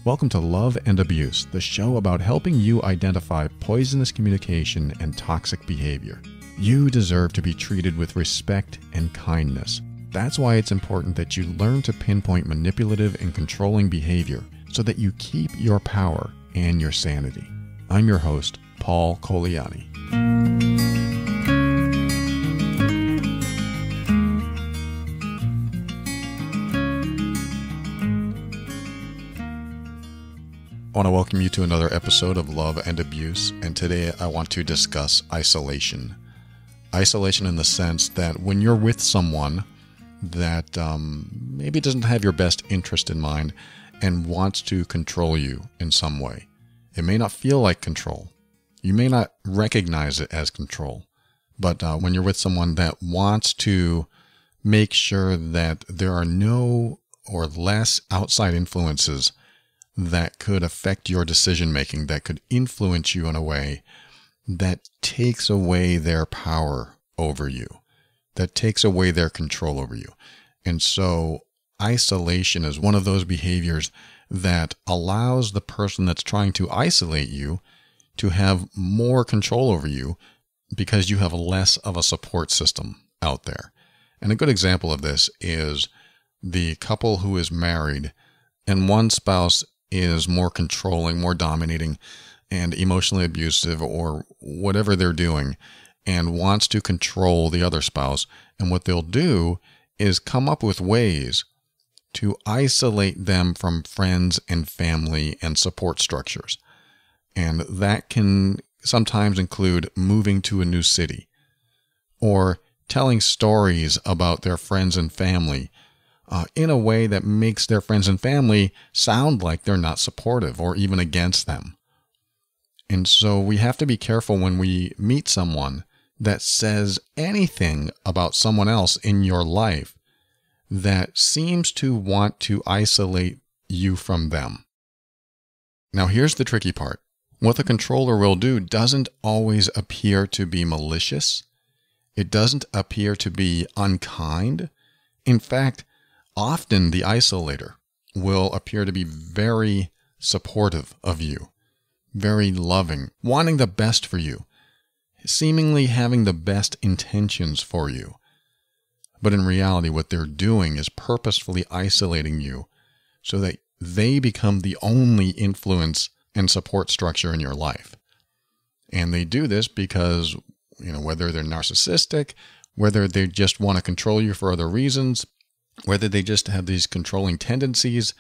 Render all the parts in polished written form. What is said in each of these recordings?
Welcome to Love and Abuse, the show about helping you identify poisonous communication and toxic behavior. You deserve to be treated with respect and kindness. That's why it's important that you learn to pinpoint manipulative and controlling behavior so that you keep your power and your sanity. I'm your host, Paul Coliani. I want to welcome you to another episode of Love and Abuse, and today I want to discuss isolation. Isolation in the sense that when you're with someone that maybe doesn't have your best interest in mind and wants to control you in some way. It may not feel like control. You may not recognize it as control. But when you're with someone that wants to make sure that there are no or less outside influences that could affect your decision making, that could influence you in a way that takes away their power over you, that takes away their control over you. And so isolation is one of those behaviors that allows the person that's trying to isolate you to have more control over you because you have less of a support system out there. And a good example of this is the couple who is married and one spouse is more controlling, more dominating, and emotionally abusive or whatever they're doing and wants to control the other spouse. And what they'll do is come up with ways to isolate them from friends and family and support structures. And that can sometimes include moving to a new city or telling stories about their friends and family in a way that makes their friends and family sound like they're not supportive or even against them. And so we have to be careful when we meet someone that says anything about someone else in your life that seems to want to isolate you from them. Now, here's the tricky part. What the controller will do doesn't always appear to be malicious. It doesn't appear to be unkind. In fact, often the isolator will appear to be very supportive of you, very loving, wanting the best for you, seemingly having the best intentions for you. But in reality, what they're doing is purposefully isolating you so that they become the only influence and support structure in your life. And they do this because, whether they're narcissistic, whether they just want to control you for other reasons, whether they just have these controlling tendencies,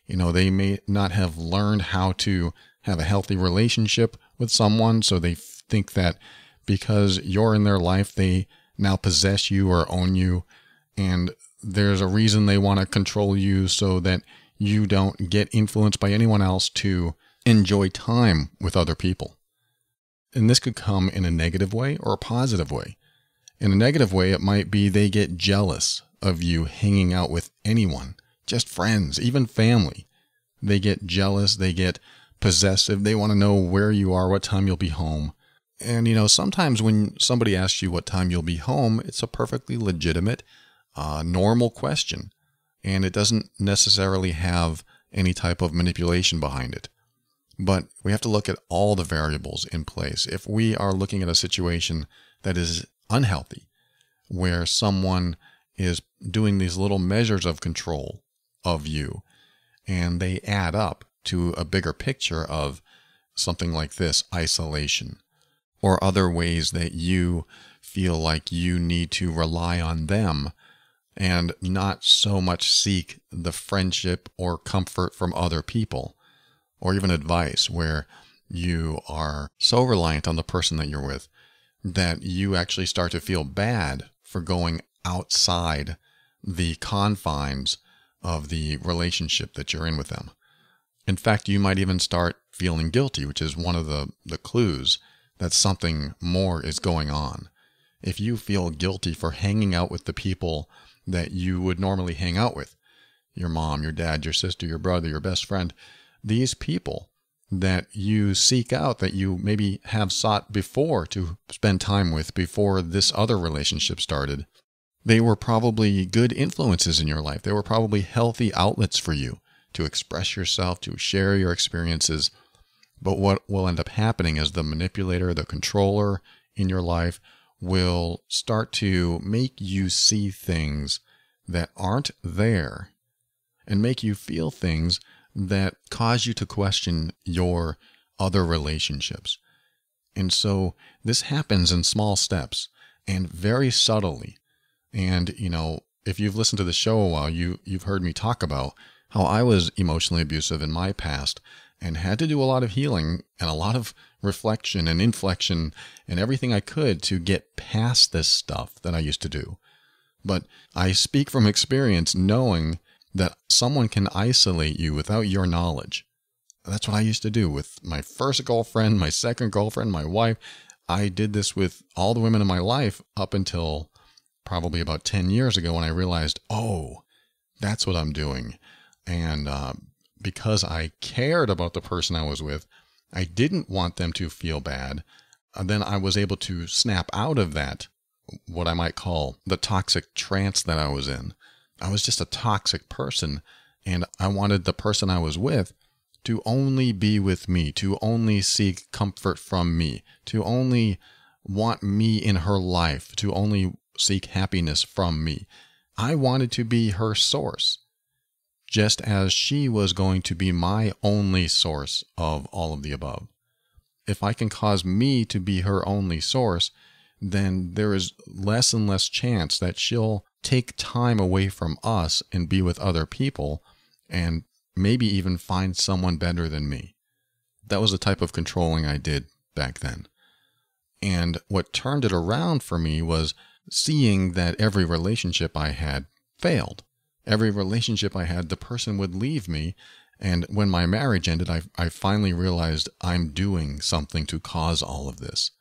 they may not have learned how to have a healthy relationship with someone. So they think that because you're in their life, they now possess you or own you. And there's a reason they want to control you so that you don't get influenced by anyone else to enjoy time with other people. And this could come in a negative way or a positive way. In a negative way, it might be they get jealous of you hanging out with anyone, just friends, even family. They get jealous, they get possessive, they want to know where you are, what time you'll be home. And sometimes when somebody asks you what time you'll be home, it's a perfectly legitimate, normal question. And it doesn't necessarily have any type of manipulation behind it. But we have to look at all the variables in place. If we are looking at a situation that is unhealthy, where someone is doing these little measures of control of you, and they add up to a bigger picture of something like this, isolation, or other ways that you feel like you need to rely on them and not so much seek the friendship or comfort from other people, or even advice where you are so reliant on the person that you're with that you actually start to feel bad for going outside the confines of the relationship that you're in with them. In fact, you might even start feeling guilty, which is one of the clues that something more is going on. If you feel guilty for hanging out with the people that you would normally hang out with, your mom, your dad, your sister, your brother, your best friend, these people that you seek out, that you maybe have sought before to spend time with before this other relationship started, they were probably good influences in your life. They were probably healthy outlets for you to express yourself, to share your experiences. But what will end up happening is the manipulator, the controller in your life will start to make you see things that aren't there and make you feel things that cause you to question your other relationships. And so this happens in small steps and very subtly. And, if you've listened to the show a while, you've heard me talk about how I was emotionally abusive in my past and had to do a lot of healing and a lot of reflection and inflection and everything I could to get past this stuff that I used to do. But I speak from experience knowing that someone can isolate you without your knowledge. That's what I used to do with my first girlfriend, my second girlfriend, my wife. I did this with all the women in my life up until probably about 10 years ago when I realized, oh, that's what I'm doing. And because I cared about the person I was with, I didn't want them to feel bad. Then I was able to snap out of that, what I might call the toxic trance that I was in. I was just a toxic person, and I wanted the person I was with to only be with me, to only seek comfort from me, to only want me in her life, to only seek happiness from me. I wanted to be her source, just as she was going to be my only source of all of the above. If I can cause me to be her only source, then there is less and less chance that she'll take time away from us and be with other people and maybe even find someone better than me. That was the type of controlling I did back then. And what turned it around for me was seeing that every relationship I had failed. Every relationship I had, the person would leave me. And when my marriage ended, I finally realized I'm doing something to cause all of this.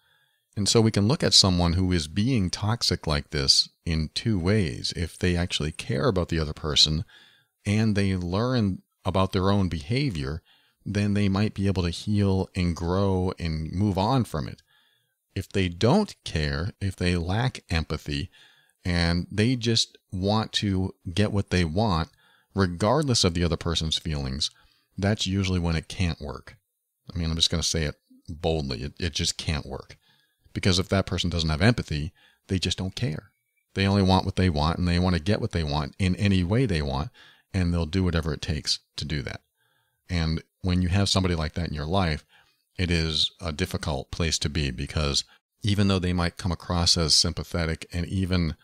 And so we can look at someone who is being toxic like this in two ways. If they actually care about the other person and they learn about their own behavior, then they might be able to heal and grow and move on from it. If they don't care, if they lack empathy, and they just want to get what they want, regardless of the other person's feelings, that's usually when it can't work. I mean, I'm just going to say it boldly. It just can't work. Because if that person doesn't have empathy, they just don't care. They only want what they want, and they want to get what they want in any way they want, and they'll do whatever it takes to do that. And when you have somebody like that in your life, it is a difficult place to be, because even though they might come across as sympathetic and even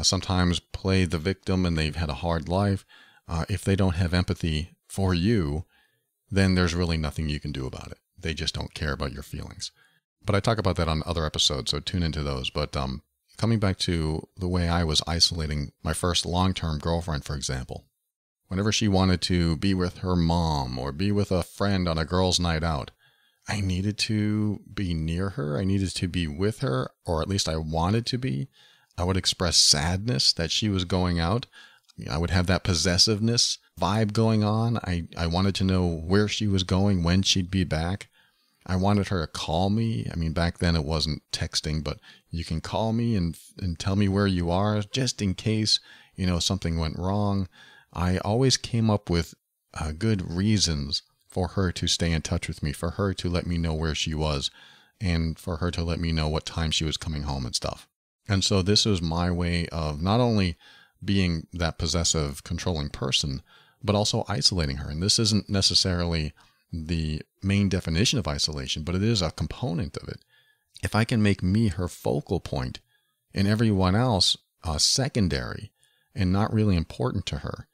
sometimes play the victim and they've had a hard life, if they don't have empathy for you, then there's really nothing you can do about it. They just don't care about your feelings. But I talk about that on other episodes, so tune into those. But coming back to the way I was isolating my first long-term girlfriend, for example, whenever she wanted to be with her mom or be with a friend on a girls' night out, I needed to be near her. I needed to be with her, or at least I wanted to be. I would express sadness that she was going out. I would have that possessiveness vibe going on. I wanted to know where she was going, when she'd be back. I wanted her to call me. I mean, back then it wasn't texting, but you can call me and tell me where you are, just in case, something went wrong. I always came up with good reasons for her to stay in touch with me, for her to let me know where she was, and for her to let me know what time she was coming home and stuff. And so this was my way of not only being that possessive, controlling person, but also isolating her. And this isn't necessarily the main definition of isolation, but it is a component of it. If I can make me her focal point and everyone else secondary and not really important to her,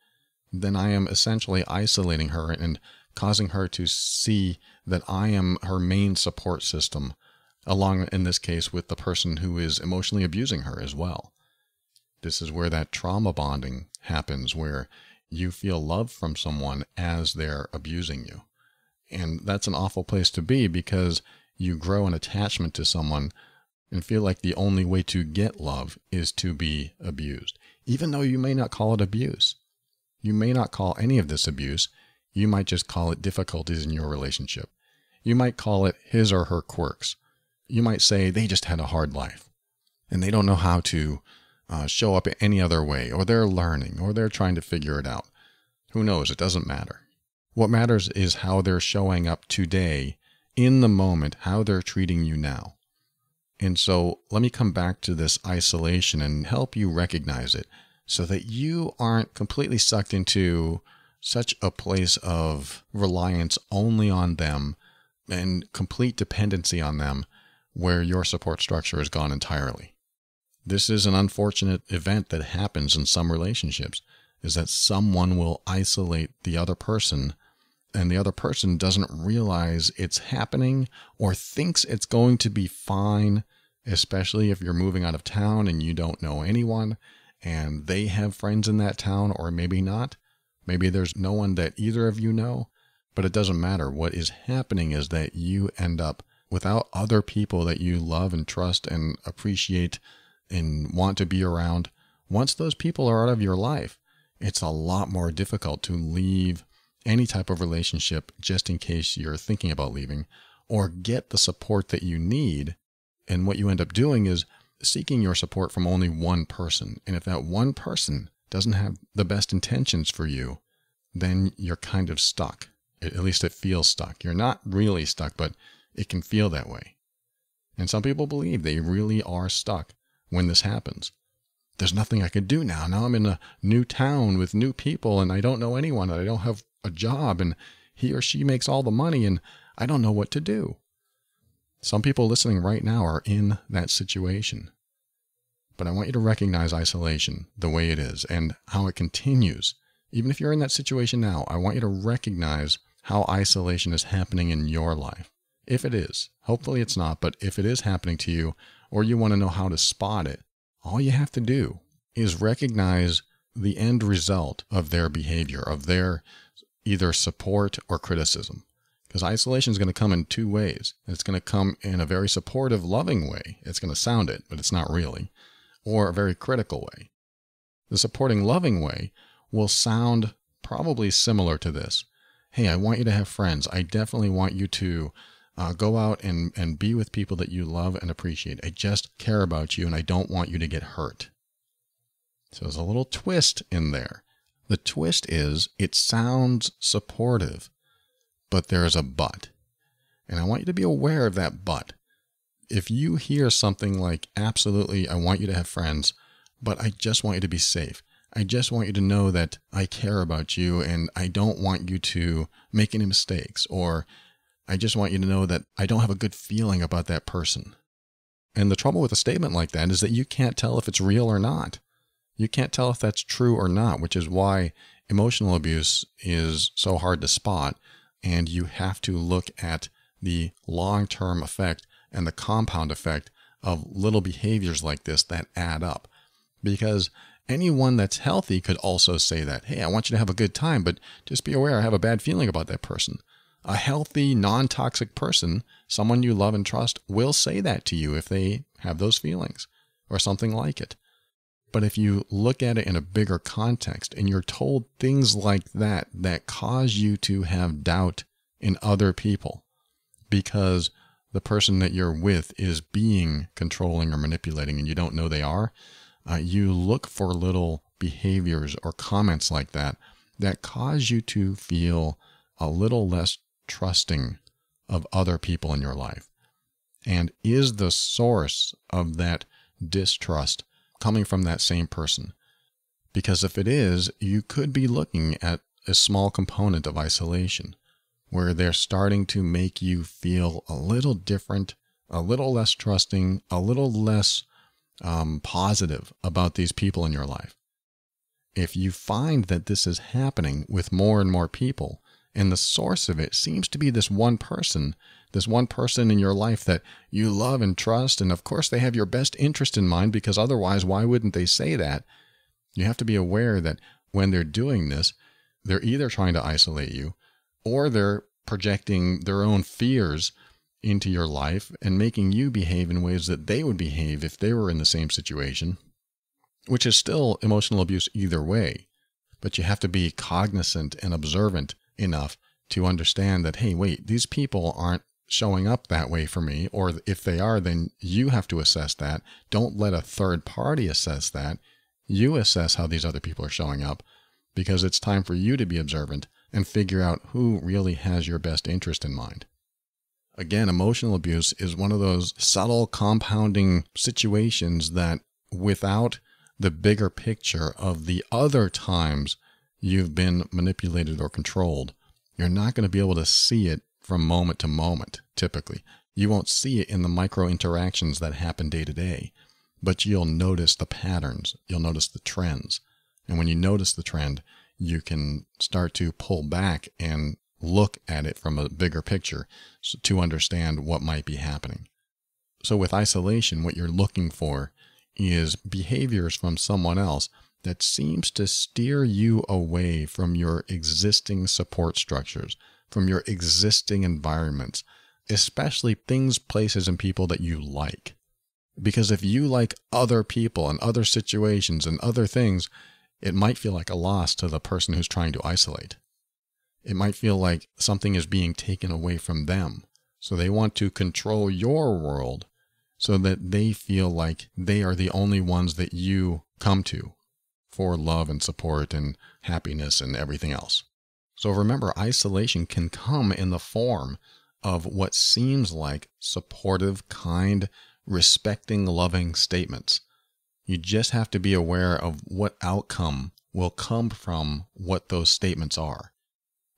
then I am essentially isolating her and causing her to see that I am her main support system, along, in this case, with the person who is emotionally abusing her as well. This is where that trauma bonding happens, where you feel love from someone as they're abusing you. And that's an awful place to be, because you grow an attachment to someone and feel like the only way to get love is to be abused, even though you may not call it abuse. You may not call any of this abuse. You might just call it difficulties in your relationship. You might call it his or her quirks. You might say they just had a hard life and they don't know how to show up any other way, or they're learning, or they're trying to figure it out. Who knows? It doesn't matter. What matters is how they're showing up today, in the moment, how they're treating you now. And so let me come back to this isolation and help you recognize it so that you aren't completely sucked into such a place of reliance only on them and complete dependency on them where your support structure is gone entirely. This is an unfortunate event that happens in some relationships, is that someone will isolate the other person and the other person doesn't realize it's happening or thinks it's going to be fine, especially if you're moving out of town and you don't know anyone and they have friends in that town, or maybe not. Maybe there's no one that either of you know, but it doesn't matter. What is happening is that you end up without other people that you love and trust and appreciate and want to be around. Once those people are out of your life, it's a lot more difficult to leave any type of relationship just in case you're thinking about leaving, or get the support that you need. And what you end up doing is seeking your support from only one person. And if that one person doesn't have the best intentions for you, then you're kind of stuck. At least it feels stuck. You're not really stuck, but it can feel that way. And some people believe they really are stuck when this happens. There's nothing I could do now. Now I'm in a new town with new people and I don't know anyone and I don't have a job and he or she makes all the money and I don't know what to do. Some people listening right now are in that situation. But I want you to recognize isolation the way it is and how it continues. Even if you're in that situation now, I want you to recognize how isolation is happening in your life. If it is, hopefully it's not, but if it is happening to you or you want to know how to spot it, all you have to do is recognize the end result of their behavior, of their either support or criticism. Because isolation is going to come in two ways. It's going to come in a very supportive, loving way. It's going to sound it, but it's not really. Or a very critical way. The supporting, loving way will sound probably similar to this. Hey, I want you to have friends. I definitely want you to go out and be with people that you love and appreciate. I just care about you and I don't want you to get hurt. So there's a little twist in there. The twist is it sounds supportive, but there's a but. And I want you to be aware of that but. If you hear something like, absolutely, I want you to have friends, but I just want you to be safe. I just want you to know that I care about you and I don't want you to make any mistakes, or I just want you to know that I don't have a good feeling about that person. And the trouble with a statement like that is that you can't tell if it's real or not. You can't tell if that's true or not, which is why emotional abuse is so hard to spot. And you have to look at the long-term effect and the compound effect of little behaviors like this that add up. Because anyone that's healthy could also say that, hey, I want you to have a good time, but just be aware I have a bad feeling about that person. A healthy, non-toxic person, someone you love and trust, will say that to you if they have those feelings or something like it. But if you look at it in a bigger context and you're told things like that that cause you to have doubt in other people because the person that you're with is being controlling or manipulating and you don't know they are, you look for little behaviors or comments like that that cause you to feel a little less trusting of other people in your life. And is the source of that distrust coming from that same person? Because if it is, you could be looking at a small component of isolation where they're starting to make you feel a little different, a little less trusting, a little less positive about these people in your life. If you find that this is happening with more and more people, and the source of it seems to be this one person in your life that you love and trust, and of course they have your best interest in mind, because otherwise why wouldn't they say that? You have to be aware that when they're doing this, they're either trying to isolate you, or they're projecting their own fears into your life and making you behave in ways that they would behave if they were in the same situation, which is still emotional abuse either way. But you have to be cognizant and observant enough to understand that, hey, wait, these people aren't showing up that way for me, or if they are, then you have to assess that. Don't let a third party assess that. You assess how these other people are showing up, because it's time for you to be observant, and figure out who really has your best interest in mind. Again, emotional abuse is one of those subtle compounding situations that without the bigger picture of the other times you've been manipulated or controlled, you're not going to be able to see it from moment to moment, typically. You won't see it in the micro interactions that happen day to day, but you'll notice the patterns, you'll notice the trends. And when you notice the trend, you can start to pull back and look at it from a bigger picture to understand what might be happening. So with isolation, what you're looking for is behaviors from someone else that seems to steer you away from your existing support structures, from your existing environments, especially things, places, and people that you like. Because if you like other people and other situations and other things, it might feel like a loss to the person who's trying to isolate. It might feel like something is being taken away from them. So they want to control your world so that they feel like they are the only ones that you come to for love and support and happiness and everything else. So remember, isolation can come in the form of what seems like supportive, kind, respecting, loving statements. You just have to be aware of what outcome will come from what those statements are.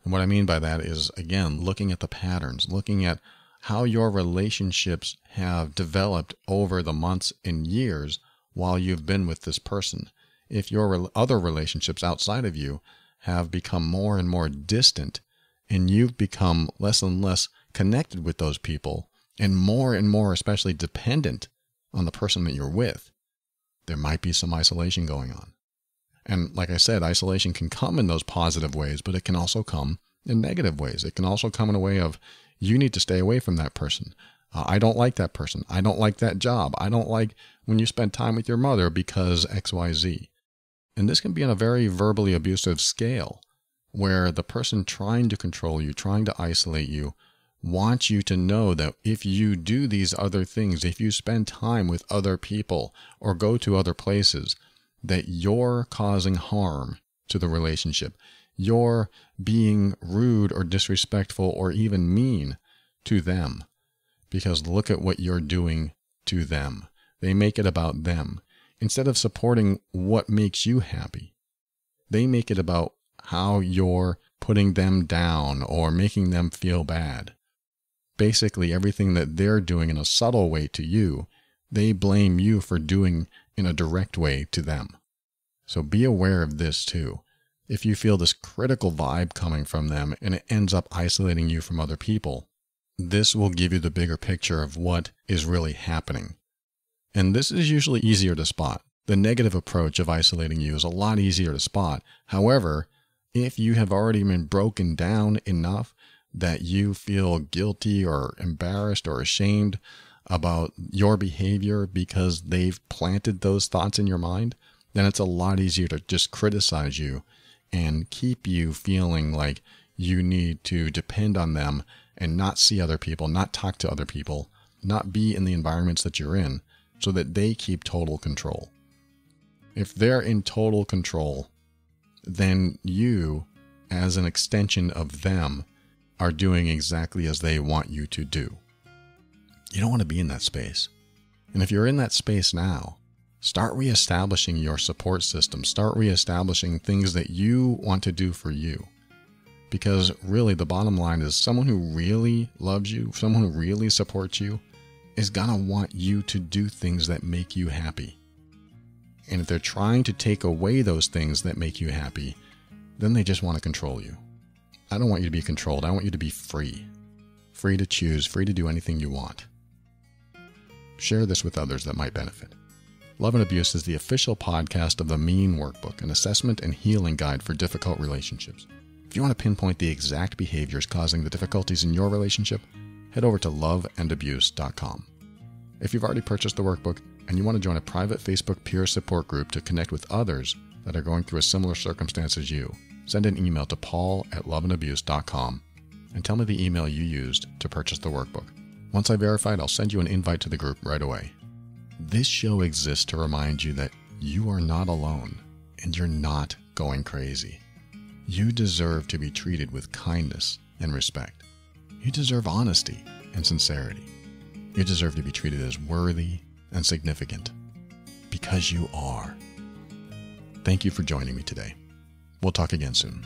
And what I mean by that is, again, looking at the patterns, looking at how your relationships have developed over the months and years while you've been with this person. If your other relationships outside of you have become more and more distant, and you've become less and less connected with those people, and more especially dependent on the person that you're with, there might be some isolation going on. And like I said, isolation can come in those positive ways, but it can also come in negative ways. It can also come in a way of, you need to stay away from that person. I don't like that person. I don't like that job. I don't like when you spend time with your mother because XYZ. And this can be on a very verbally abusive scale, where the person trying to control you, trying to isolate you, wants you to know that if you do these other things, if you spend time with other people or go to other places, that you're causing harm to the relationship. You're being rude or disrespectful or even mean to them. Because look at what you're doing to them. They make it about them. Instead of supporting what makes you happy, they make it about how you're putting them down or making them feel bad. Basically, everything that they're doing in a subtle way to you, they blame you for doing in a direct way to them. So be aware of this too. If you feel this critical vibe coming from them and it ends up isolating you from other people, this will give you the bigger picture of what is really happening. And this is usually easier to spot. The negative approach of isolating you is a lot easier to spot. However, if you have already been broken down enough that you feel guilty or embarrassed or ashamed about your behavior because they've planted those thoughts in your mind, then it's a lot easier to just criticize you and keep you feeling like you need to depend on them and not see other people, not talk to other people, not be in the environments that you're in, so that they keep total control. If they're in total control, then you, as an extension of them, are doing exactly as they want you to do. You don't want to be in that space. And if you're in that space now, start reestablishing your support system. Start reestablishing things that you want to do for you. Because really, the bottom line is someone who really loves you, someone who really supports you, is going to want you to do things that make you happy. And if they're trying to take away those things that make you happy, then they just want to control you. I don't want you to be controlled. I want you to be free. Free to choose, free to do anything you want. Share this with others that might benefit. Love and Abuse is the official podcast of the Mean Workbook, an assessment and healing guide for difficult relationships. If you want to pinpoint the exact behaviors causing the difficulties in your relationship, head over to loveandabuse.com. If you've already purchased the workbook and you want to join a private Facebook peer support group to connect with others that are going through a similar circumstance as you, send an email to paul@loveandabuse.com and tell me the email you used to purchase the workbook. Once I verify it, I'll send you an invite to the group right away. This show exists to remind you that you are not alone and you're not going crazy. You deserve to be treated with kindness and respect. You deserve honesty and sincerity. You deserve to be treated as worthy and significant, because you are. Thank you for joining me today. We'll talk again soon.